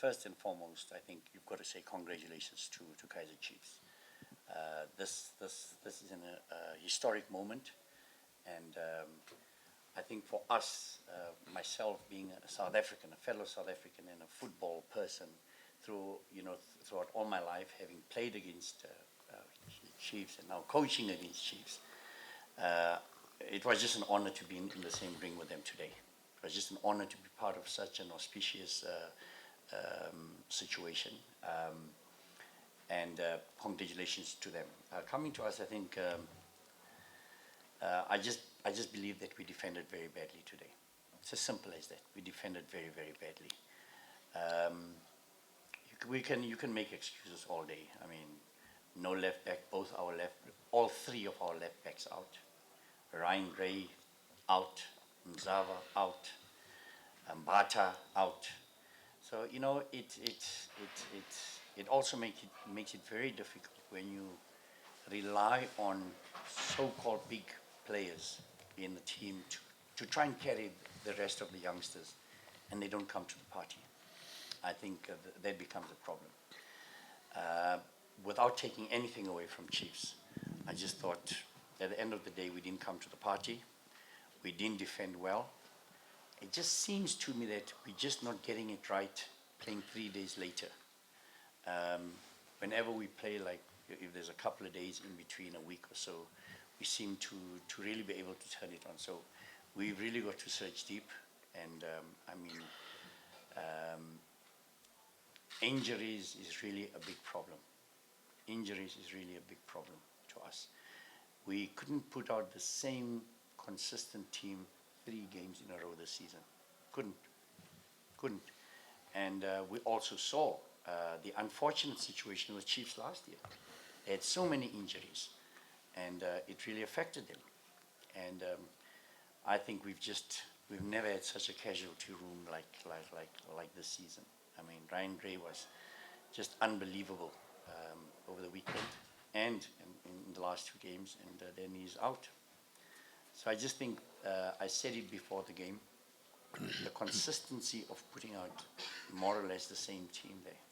first and foremost, I think you've got to say congratulations to Kaizer Chiefs. This is a historic moment, and I think for us, myself being a South African, a fellow South African, and a football person, throughout all my life, having played against Chiefs and now coaching against Chiefs, it was just an honor to be in the same ring with them today. It was just an honor to be part of such an auspicious situation, and congratulations to them. Coming to us, I think I just believe that we defended very badly today. It's as simple as that. We defended very, very badly. You can make excuses all day. I mean, no left back, all three of our left backs out. Ryan Gray out, Mzava out, Mbata out. So it also makes it very difficult when you rely on so-called big players in the team to try and carry the rest of the youngsters, and they don't come to the party. I think that becomes a problem. Without taking anything away from Chiefs, I just thought at the end of the day we didn't come to the party. We didn't defend well. It just seems to me that we're just not getting it right playing 3 days later. Whenever we play, like if there's a couple of days in between, a week or so, we seem to really be able to turn it on. So we've really got to search deep, and injuries is really a big problem. Injuries is really a big problem to us. We couldn't put out the same consistent team 3 games in a row this season. Couldn't. And we also saw the unfortunate situation with Chiefs last year. They had so many injuries, and it really affected them. And I think we've never had such a casualty room like this season. I mean, Ryan Gray was just unbelievable over the weekend and in the last 2 games, and then he's out. So I just think, I said it before the game, the consistency of putting out more or less the same team there,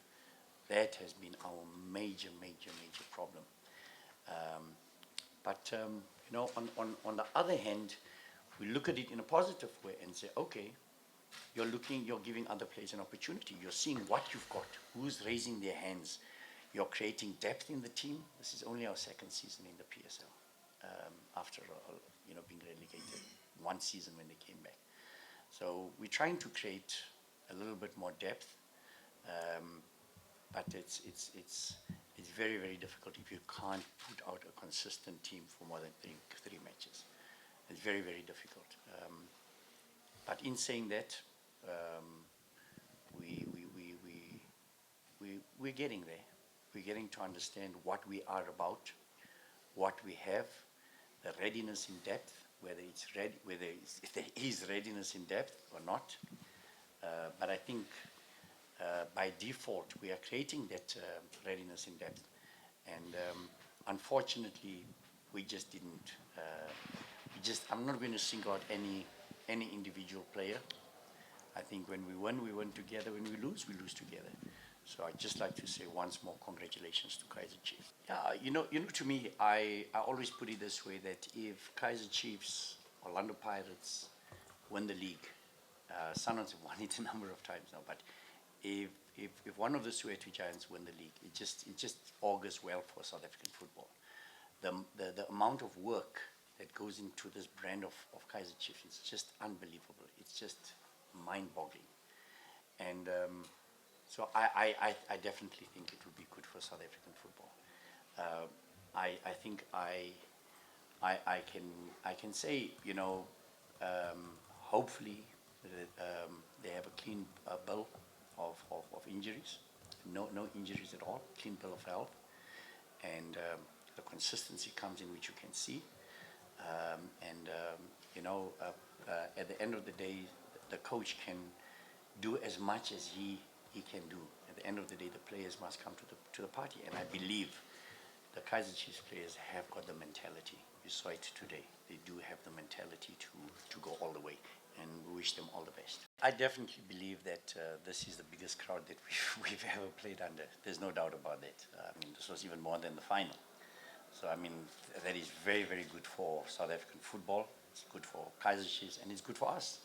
that has been our major problem. But on the other hand, we look at it in a positive way and say, okay, you're giving other players an opportunity. You're seeing what you've got, who's raising their hands. You're creating depth in the team. This is only our 2nd season in the PSL, after being relegated 1 season when they came back. So we're trying to create a little bit more depth, but it's very, very difficult if you can't put out a consistent team for more than three matches. It's very, very difficult. But in saying that, we're getting there. We're getting to understand what we are about, what we have, the readiness in depth, whether there is readiness in depth or not. But I think by default we are creating that readiness in depth, and unfortunately we just didn't. I'm not going to single out any individual player. I think when we win together. When we lose together. So I'd just like to say once more, congratulations to Kaizer Chiefs. Yeah, to me, I always put it this way, that if Kaizer Chiefs, Orlando Pirates win the league, Sunwolves have won it a number of times now, but if one of the Soweto Giants win the league, it just augurs well for South African football. The amount of work that goes into this brand of Kaizer Chiefs is just unbelievable. It's just mind-boggling. And so I definitely think it would be good for South African football. I think I can say, hopefully they have a clean bill of injuries, no injuries at all, clean bill of health, and the consistency comes in, which you can see. At the end of the day, the coach can do as much as he can do. At the end of the day, the players must come to the party, and I believe the Kaizer Chiefs players have got the mentality. You saw it today. They do have the mentality to go all the way, and we wish them all the best. I definitely believe that this is the biggest crowd that we've ever played under. There's no doubt about that. I mean, this was even more than the final. So, I mean, that is very, very good for South African football. It's good for Kaizer Chiefs, and it's good for us.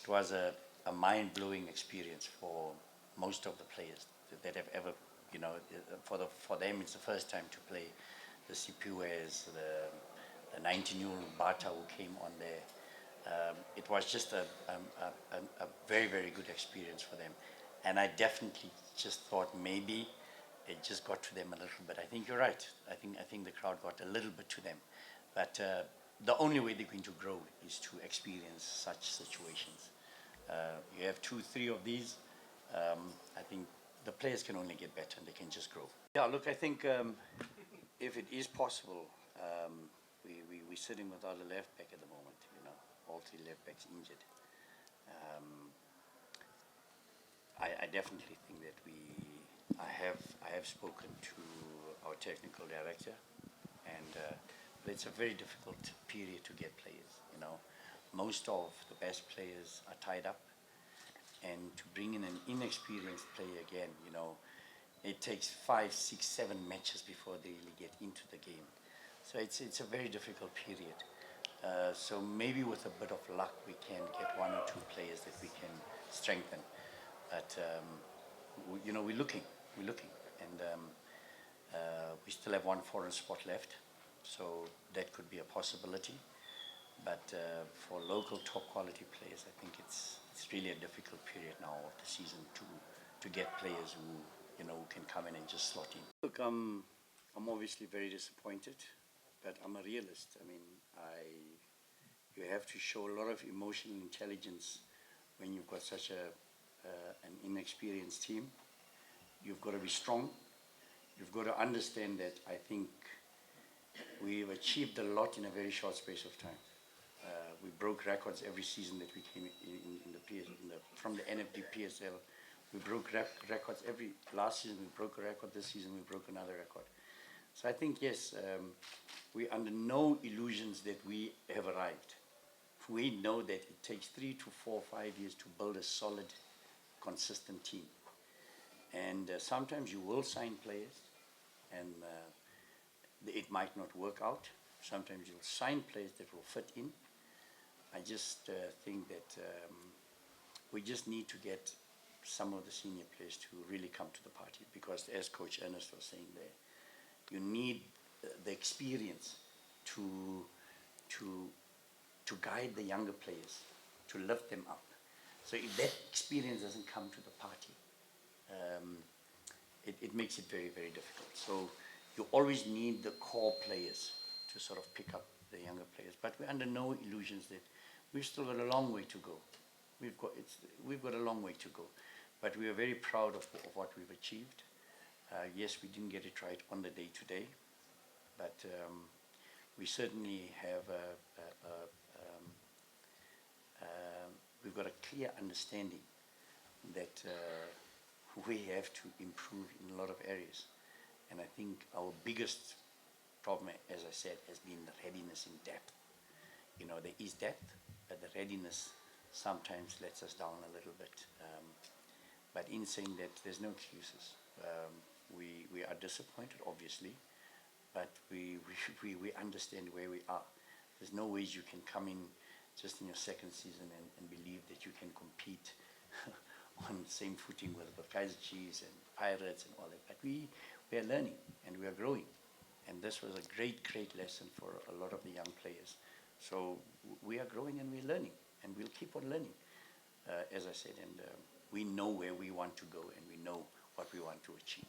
It was a mind-blowing experience for most of the players that have ever, you know, for them it's the first time to play the Sipiwes, the 19-year-old Bata who came on there. It was just a very, very good experience for them. And I definitely just thought maybe it just got to them a little bit. I think you're right. I think the crowd got a little bit to them. But the only way they're going to grow is to experience such situations. You have 2, 3 of these. I think the players can only get better and they can just grow. Yeah, look, I think if it is possible, we're sitting without a left back at the moment, you know, all 3 left backs injured. I definitely think that I have spoken to our technical director, and but it's a very difficult period to get players, you know. Most of the best players are tied up, and to bring in an inexperienced player again, you know, it takes 5, 6, 7 matches before they really get into the game. So it's a very difficult period. So maybe with a bit of luck we can get 1 or 2 players that we can strengthen. But you know, we're looking, and we still have 1 foreign spot left, so that could be a possibility. But for local top quality players, I think it's really a difficult period now of the season to get players who, you know, can come in and just slot in. Look, I'm obviously very disappointed, but I'm a realist. I mean, you have to show a lot of emotional intelligence when you've got such an inexperienced team. You've got to be strong. You've got to understand that I think we've achieved a lot in a very short space of time. We broke records every season that we came in the PS, from the NFD PSL. We broke records last season we broke a record, this season we broke another record. So I think, yes, we're under no illusions that we have arrived. We know that it takes 3 to 4, 5 years to build a solid, consistent team. And sometimes you will sign players and it might not work out. Sometimes you'll sign players that will fit in. I just think that we just need to get some of the senior players to really come to the party, because as Coach Ernest was saying there, you need the experience to guide the younger players, to lift them up. So if that experience doesn't come to the party, it makes it very, very difficult. So you always need the core players to sort of pick up the younger players. But we're under no illusions that we've still got a long way to go. We've got a long way to go. But we are very proud of what we've achieved. Yes, we didn't get it right on the day today, but we certainly have we've got a clear understanding that we have to improve in a lot of areas. And I think our biggest problem, as I said, has been the readiness in depth. You know, there is depth, but the readiness sometimes lets us down a little bit. But in saying that, there's no excuses. We are disappointed, obviously, but we understand where we are. There's no ways you can come in just in your second season and believe that you can compete on the same footing with Kaizer Chiefs and Pirates and all that. But we are learning and we are growing. And this was a great, great lesson for a lot of the young players. So we are growing and we're learning, and we'll keep on learning, as I said. And we know where we want to go, and we know what we want to achieve.